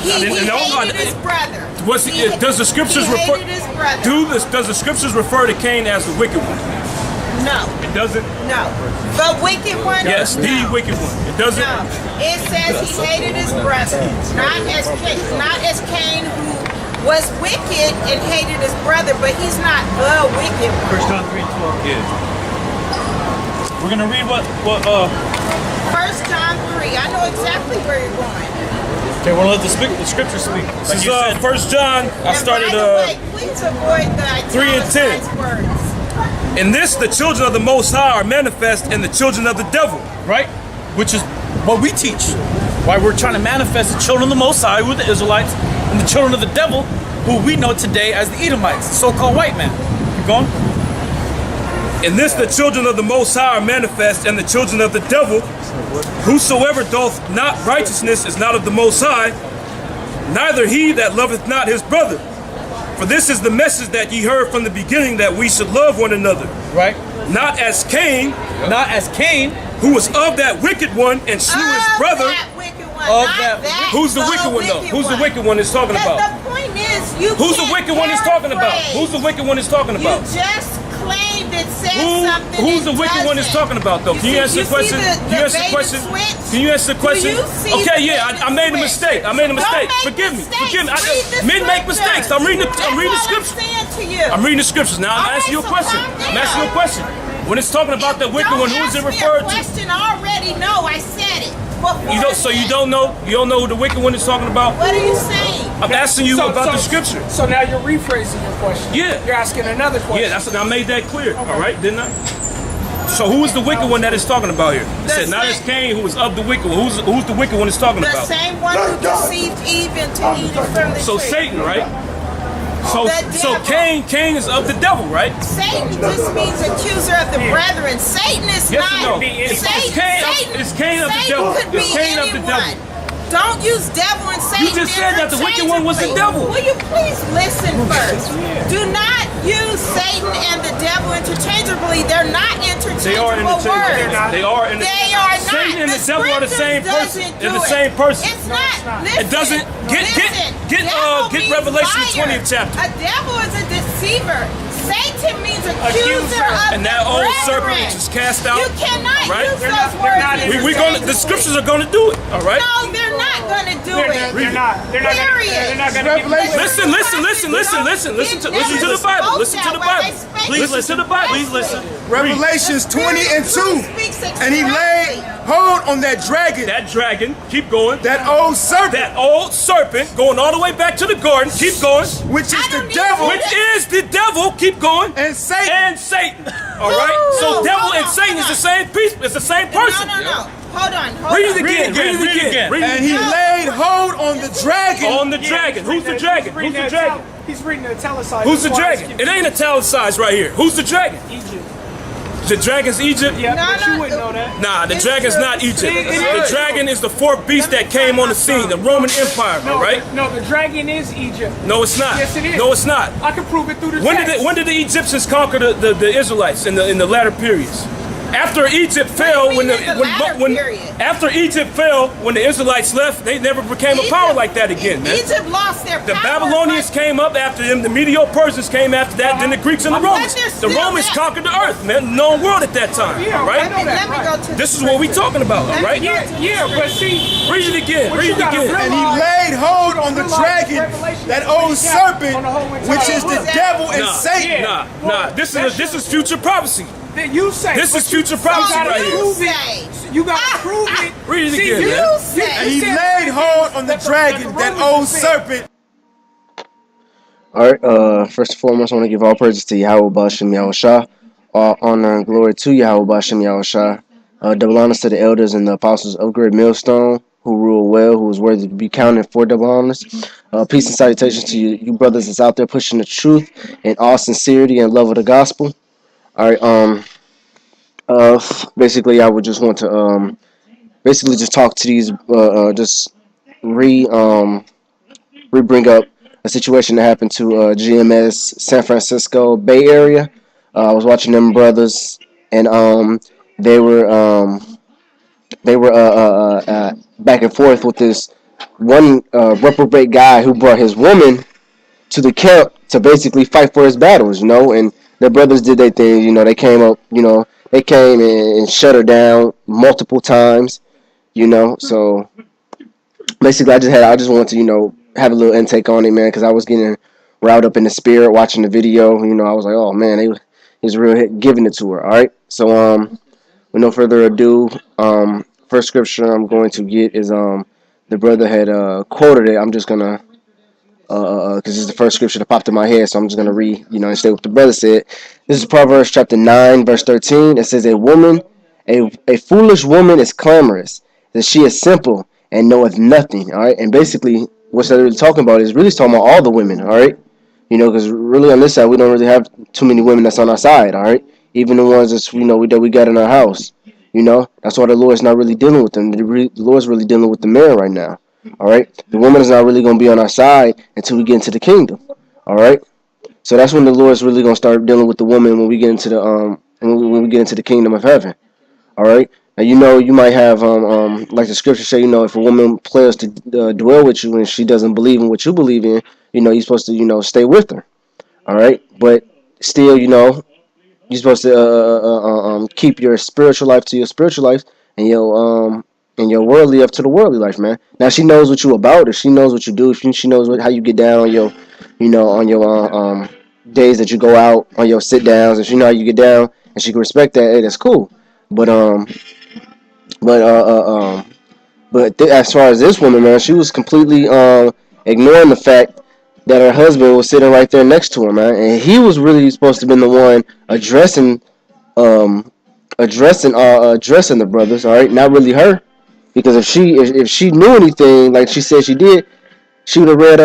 hated his brother. Does the scriptures refer? Does the scriptures refer to Cain as the wicked one? No. It doesn't. No. The wicked one. Yes, no. the wicked one. It doesn't. No. It says he hated his brother, not as Cain, who was wicked and hated his brother, but he's not the wicked one. 1 John 3:12. Yeah. We're gonna read what 1 John 3. I know exactly where you're going. Okay, we'll let the scripture speak. This is 1 John. I started And by the way, please avoid the 3 and 10. italicized words. In this, the children of the Most High are manifest, and the children of the devil. Right? Which is what we teach. Why we're trying to manifest the children of the Most High, who are the Israelites, and the children of the devil, who we know today as the Edomites, the so-called white man. Keep going. In this, the children of the Most High are manifest, and the children of the devil. Whosoever doth not righteousness is not of the Most High, neither he that loveth not his brother. For this is the message that ye heard from the beginning, that we should love one another. Right? Not as Cain, who was of that wicked one and slew his brother. Who's the wicked one though? Who's the wicked one is talking about? The point is, who's the wicked one is talking about? Who's the wicked one is talking about? You just claimed it said something. Who's the wicked one is talking about though? Can you answer the question? Can you answer the question? Can you answer the question? Okay, yeah, I made a mistake. Forgive me. Men make mistakes. I'm reading the scriptures. I'm reading the scriptures. Now I'm asking you a question. When it's talking about the wicked one, who is it referred to? Question already. No, I said it. You don't know who the wicked one is talking about? What are you saying? I'm asking you about the scripture. So now you're rephrasing your question. Yeah. You're asking another question. Yeah, I made that clear. Okay. All right, didn't I? So who is the wicked one that is talking about here? It said not as Cain, who was of the wicked one. Who's the wicked one is talking about? The same one who deceived Eve into eating from the tree. So Satan, right? So Cain is of the devil, right? Satan just means accuser of the brethren. Satan is not. Is Cain of the devil? Satan could be anyone. Don't use devil and Satan. You just said that the wicked one was the devil. Will you please listen first? Do not use Satan and the devil interchangeably. They're not interchangeable words. They are not. Satan and the devil are the same person. They're the same person. It's not. Listen, it doesn't get Revelation the 20th chapter. A devil is a deceiver. Satan means accuser of and that old serpent is cast out. You cannot use those words. The scriptures are going to do it. All right. No, they're not going to do it. They're not. They're not going to. Listen to the Bible. Listen to the Bible. Please listen to the Bible. Please listen. Revelations 20 and 2. And he laid hold on that dragon. That dragon. Keep going. That old serpent. That old serpent going all the way back to the garden. Keep going. Which is the devil. Which is the devil. Keep going. And Satan. All right. So devil and Satan is the same piece. It's the same person. No. Hold on. Read it again. And he laid hold on the dragon. On the dragon. Who's the dragon? He's reading the italicized. Who's the dragon? It ain't italicized right here. Who's the dragon? Egypt. The dragon's Egypt? Yeah, but you wouldn't know that. Nah, the dragon's not Egypt. The dragon is the fourth beast that came on the scene, the Roman Empire, right? No, the dragon is Egypt. No, it's not. Yes, it is. No, it's not. I can prove it through the text. When did the Egyptians conquer the Israelites in the latter periods? After Egypt fell, when the Israelites left, they never became a power like that again, man. Egypt lost their power. The Babylonians came up after them, the Medo-Persians came after that, then the Greeks and the Romans. The Romans conquered the earth, man, known world at that time, right? Let me go to this is what we talking about, right? Yeah, but see. Read it again. And he laid hold on the dragon, that old serpent, which is the devil and Satan. Nah. This is future prophecy. You say this is future prophecy right here. You gotta prove it. Read it again, man. And he laid hold on the dragon, that old serpent. Alright, first and foremost, I want to give all praises to Yahweh Ba'ashem Yahushua. All honor and glory to Yahweh Ba'ashem Yahushua. Double honors to the elders and the apostles of Great Millstone, who rule well, who is worthy to be counted for double honors. Peace and salutations to you brothers that's out there pushing the truth in all sincerity and love of the gospel. Alright, basically I would just want to basically just talk to these bring up a situation that happened to GMS San Francisco Bay Area. I was watching them brothers, and they were back and forth with this one reprobate guy who brought his woman to the camp to basically fight for his battles, and their brothers did their thing, they came up, they came and shut her down multiple times, so basically I just wanted to, have a little intake on it, man, because I was getting riled up in the spirit watching the video, I was like, oh man, he was real giving it to her, all right, so with no further ado, first scripture I'm going to get is, the brother had quoted it. I'm just gonna because this is the first scripture that popped in my head, so I'm just gonna read, and say what the brother said. This is Proverbs chapter 9, verse 13. It says, a foolish woman is clamorous, that she is simple and knoweth nothing. All right, and basically what they're really talking about is really talking about all the women. All right, because really on this side we don't really have too many women that's on our side. All right, even the ones that's that we got in our house. That's why the Lord's not really dealing with them. The Lord's really dealing with the man right now. All right, the woman is not really going to be on our side until we get into the kingdom. All right, so that's when the Lord's really going to start dealing with the woman when we get into the when we get into the kingdom of heaven. All right, now you might have like the scripture say, if a woman plans to dwell with you and she doesn't believe in what you believe in, you're supposed to stay with her. All right, but still you're supposed to keep your spiritual life to your spiritual life and your worldly up to the worldly life, man. Now she knows what you about. If she knows what you do, if she knows how you get down on your, on your days that you go out, on your sit downs. If she know how you get down and she can respect that, hey, that's cool. But as far as this woman, man, she was completely ignoring the fact that her husband was sitting right there next to her, man, and he was really supposed to have been the one addressing the brothers, all right, not really her. Because if she knew anything, like she said she did, she would have read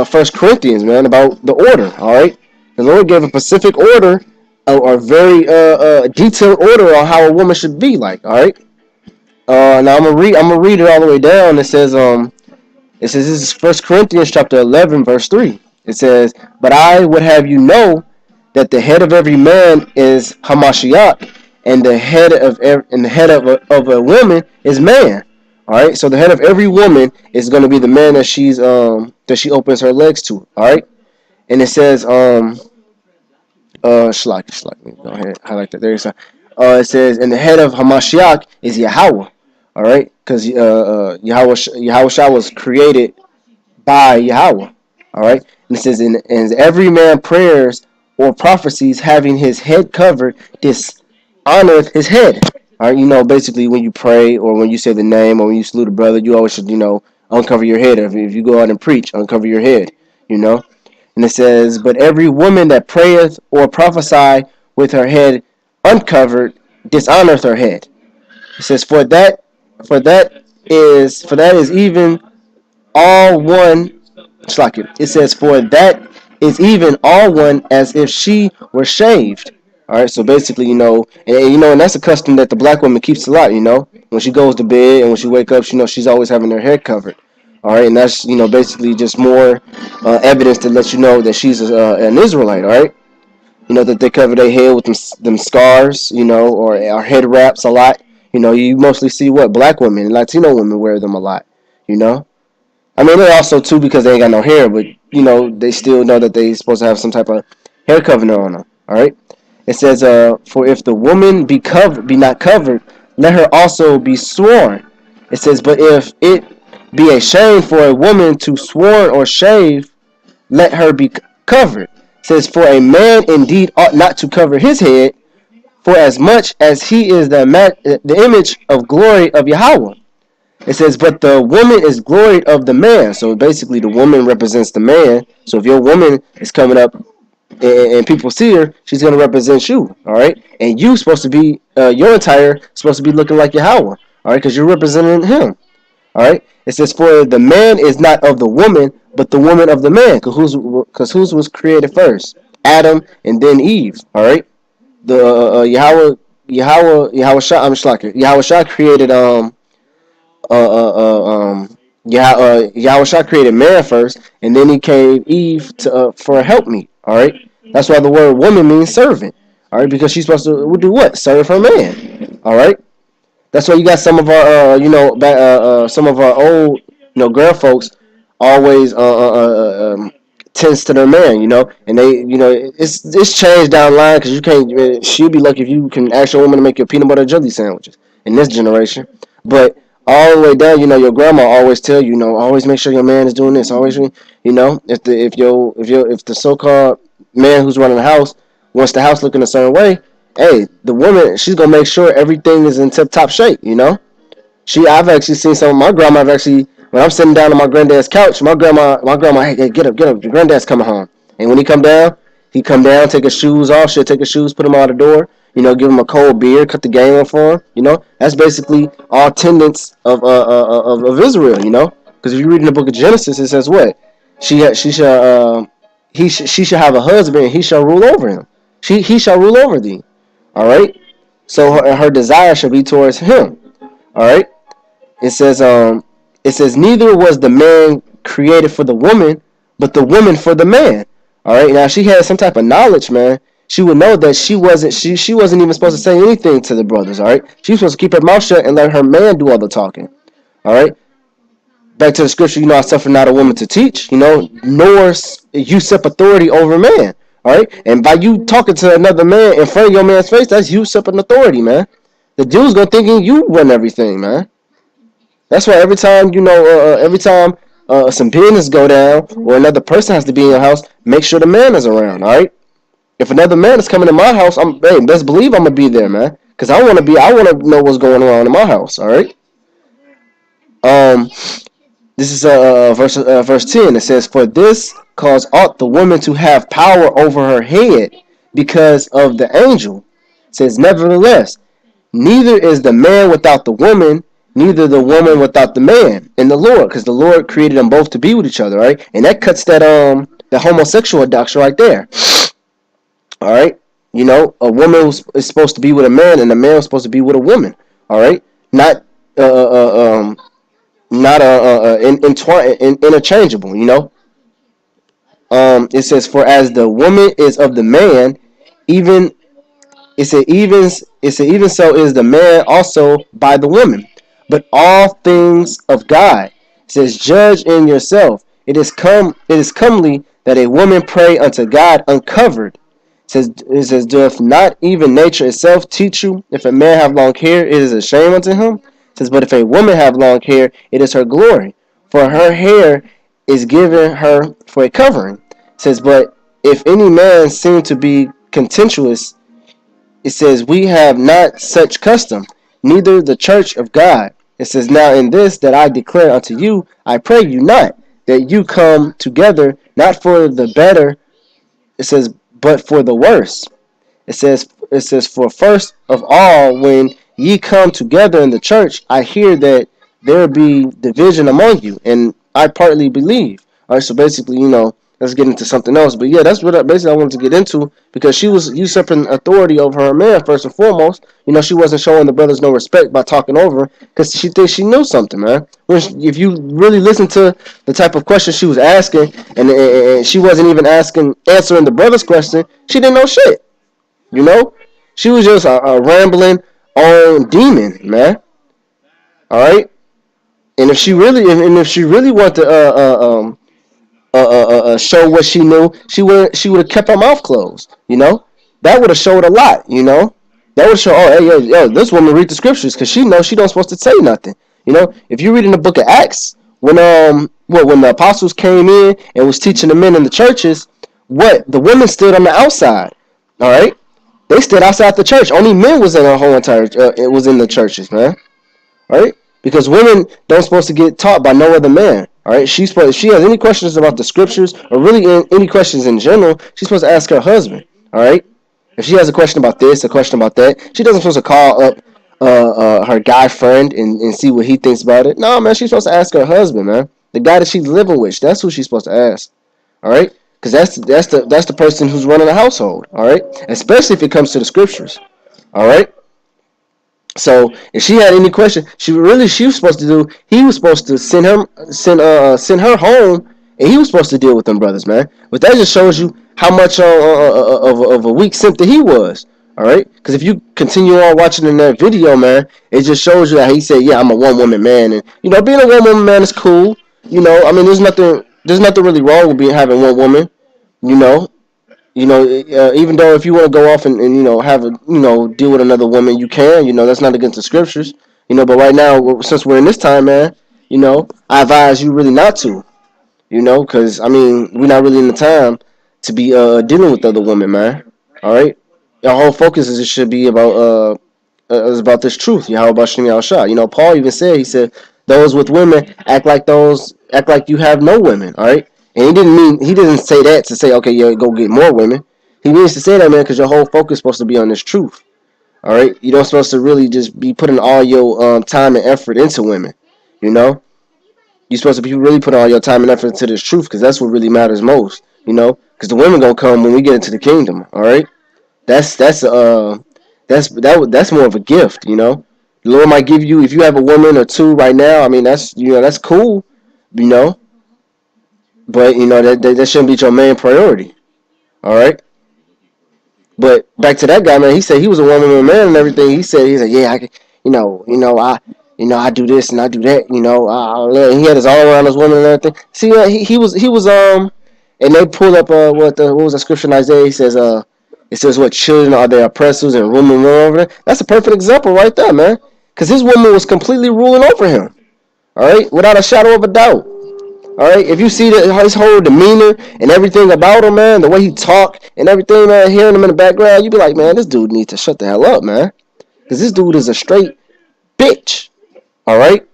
First Corinthians, man, about the order. All right, the Lord gave a specific order, a very detailed order on how a woman should be like. All right. Now I'm gonna read it all the way down. It says this is First Corinthians chapter 11, verse 3. It says, "But I would have you know that the head of every man is Hamashiach, and the head of a woman is man." All right, so the head of every woman is going to be the man that she opens her legs to. All right, and it says Shlak, go ahead, highlight that. There you go. It says, and the head of Hamashiach is Yahweh. All right, because Yahweh was created by Yahweh. All right, and it says, and every man prayers or prophecies having his head covered dishonoreth his head. All right, basically when you pray or when you say the name or when you salute a brother, you always should, uncover your head. If you go out and preach, uncover your head, And it says, but every woman that prayeth or prophesy with her head uncovered dishonoreth her head. It says, for that is even all one. It says, for that is even all one as if she were shaved. All right, so basically, and that's a custom that the black woman keeps a lot. When she goes to bed and when she wake up, she's always having her hair covered. All right, and that's basically just more evidence to let you know that she's an Israelite. All right, that they cover their head with them scars, or head wraps a lot. You mostly see what black women, Latino women wear them a lot. I mean, they also too because they ain't got no hair, but they still know that they supposed to have some type of hair covering on them. All right. It says, for if the woman be not covered, let her also be sworn. It says, but if it be a shame for a woman to sworn or shave, let her be covered. It says, for a man indeed ought not to cover his head, for as much as he is the image of glory of Yahweh. It says, but the woman is gloried of the man. So basically the woman represents the man. So if your woman is coming up and people see her, she's going to represent you, all right? And you supposed to be, your attire supposed to be looking like Yahweh, all right? Because you're representing him, all right? It says, for the man is not of the woman, but the woman of the man. Because whose was created first? Adam and then Eve, all right? The Yahweh Shah created Yahweh Shah created man first, and then he gave Eve for a helpmeet. All right, that's why the word woman means servant. All right, because she's supposed to do what? Serve her man. All right, That's why you got some of our, some of our old, girl folks always tends to their man, and they, it's changed down the line because you can't. She'll be lucky if you can ask your woman to make your peanut butter jelly sandwiches in this generation. But all the way down, your grandma always tell you, always make sure your man is doing this. Always, if the so-called man who's running the house wants the house looking a certain way, hey, the woman, she's gonna make sure everything is in tip-top shape. I've actually seen some of my grandma. When I'm sitting down on my granddad's couch, my grandma, hey, get up, your granddad's coming home. And when he come down, take his shoes off. She'll take his shoes, put them out the door. Give him a cold beer, cut the game on for him. That's basically all tenets of Israel. Because if you read in the book of Genesis, it says what? She shall have a husband, and he shall rule over him. He shall rule over thee. All right. So her desire shall be towards him. All right. It says neither was the man created for the woman, but the woman for the man. All right. Now she had some type of knowledge, man. She would know that she wasn't even supposed to say anything to the brothers. All right. She was supposed to keep her mouth shut and let her man do all the talking. All right. Back to the scripture, I suffer not a woman to teach, nor usurp authority over man. All right. And by you talking to another man in front of your man's face, that's usurping authority, man. The dude's gonna thinking you run everything, man. That's why every time some business go down or another person has to be in your house, make sure the man is around. All right. If another man is coming to my house, best believe I'm gonna be there, man, because I want to know what's going on in my house. All right. This is verse 10. It says, "For this cause ought the woman to have power over her head because of the angel." It says, "Nevertheless, neither is the man without the woman, neither the woman without the man in the Lord, because the Lord created them both to be with each other." Right, and that cuts that the homosexual doctrine right there. All right, a woman is supposed to be with a man, and a man is supposed to be with a woman. All right, not interchangeable. It says, "For as the woman is of the man, even so is the man also by the woman. But all things of God," it says, "judge in yourself. It is comely that a woman pray unto God uncovered." It says, "Doth not even nature itself teach you? If a man have long hair, it is a shame unto him." It says, "But if a woman have long hair, it is her glory, for her hair is given her for a covering." It says, "But if any man seem to be contentious," it says, "we have not such custom, neither the church of God." It says, "Now in this that I declare unto you, I pray you not, that you come together, not for the better," it says, "but for the worse." It says, "For first of all, when ye come together in the church, I hear that there be division among you, and I partly believe." All right, so basically, let's get into something else. But yeah, that's what I wanted to get into, because she was usurping authority over her man first and foremost. She wasn't showing the brothers no respect by talking over, because she thinks she knew something, man. If you really listen to the type of questions she was asking, and she wasn't even answering the brother's question, she didn't know shit. She was just a rambling on demon, man. All right, and if she really wanted to show what she knew, she would have kept her mouth closed. That would have showed a lot. That would show, oh, hey, this woman read the scriptures, because she knows she don't supposed to say nothing. If you read in the book of Acts, when the apostles came in and was teaching the men in the churches, the women stood on the outside. All right, they stood outside the church. Only men was in the whole entire. It was in the churches, man. All right, because women don't supposed to get taught by no other man. All right, if she has any questions about the scriptures, or really any questions in general, she's supposed to ask her husband. All right, if she has a question about this, a question about that, she doesn't supposed to call up her guy friend and see what he thinks about it. No, man, she's supposed to ask her husband, man, the guy that she's living with. That's who she's supposed to ask. All right, because that's the person who's running the household. All right, especially if it comes to the scriptures. All right. So if she had any question, she was supposed to do. He was supposed to send her home, and he was supposed to deal with them brothers, man. But that just shows you how much of a weak simp that he was. All right, because if you continue on watching in that video, man, it just shows you that he said, "Yeah, I'm a one-woman man," and you know, being a one-woman man is cool. You know, I mean, there's nothing really wrong with having one woman. You know, even though if you want to go off and you know have a deal with another woman, you can. You know, that's not against the scriptures. You know, but right now, since we're in this time, man, you know, I advise you really not to. You know, because I mean, we're not really in the time to be dealing with other women, man. All right. Our whole focus is it should be about is about this truth. Yahweh Bashem Yahushua. You know, Paul even said, he said, those with women act like you have no women. All right, and he didn't say that to say, okay, yeah, go get more women. He means to say that, man, because your whole focus is supposed to be on this truth. All right, you don't supposed to really just be putting all your time and effort into women. You know, you're supposed to be really putting all your time and effort into this truth because that's what really matters most. You know, because the women gonna come when we get into the kingdom. All right. That's more of a gift, you know. The Lord might give you, if you have a woman or two right now. I mean, that's cool, you know. But you know that shouldn't be your main priority. All right. But back to that guy, man. He said he was a woman man and everything. He said, yeah, I can, I do this and I do that, you know. He had his arm around his woman and everything. See, he was and they pulled up what was the scripture in Isaiah? He says it says, what children are their oppressors and ruling over them? That's a perfect example right there, man. Because his woman was completely ruling over him. All right? Without a shadow of a doubt. All right? If you see his whole demeanor and everything about him, man, the way he talked and everything, man, hearing him in the background, you'd be like, man, this dude needs to shut the hell up, man. Because this dude is a straight bitch. All right?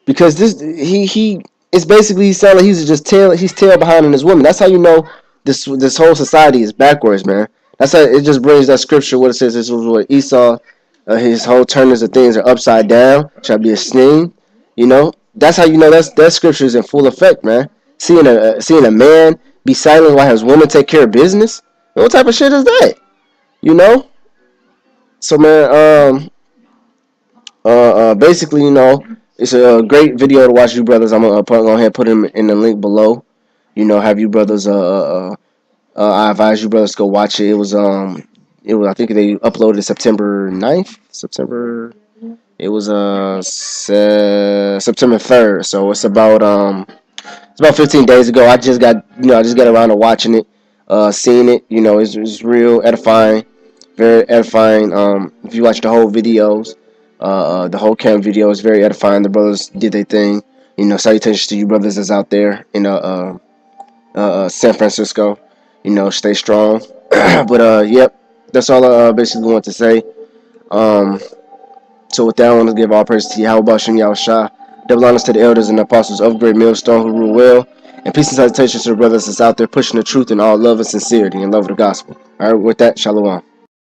Because it's basically sounding like he's tail behind his woman. That's how you know this whole society is backwards, man. That's how it just brings that scripture. What it says, this was what Esau, his whole turners of things are upside down. Shall be a sling. You know, that's how you know that scripture is in full effect, man. Seeing a man be silent while his woman take care of business. What type of shit is that? You know. So, man, basically, you know, it's a great video to watch, you brothers. I'm gonna go ahead and put him in the link below. You know, have you brothers I advise you brothers to go watch it. It was I think they uploaded September 9th. It was September 3rd. So it's about 15 days ago. I just got around to watching it, seeing it. You know, it's real edifying, very edifying. If you watch the whole videos, the whole camp video is very edifying. The brothers did their thing. You know, salutations to you brothers that's out there in San Francisco. You know, stay strong. But yep, that's all I basically want to say. So with that, I want to give all praise to Yahweh Bashem Yahushua. Double honors to the elders and apostles of Great Millstone who rule well. And peace and salutations to the brothers that's out there pushing the truth in all love and sincerity and love of the gospel. All right, with that, shalom.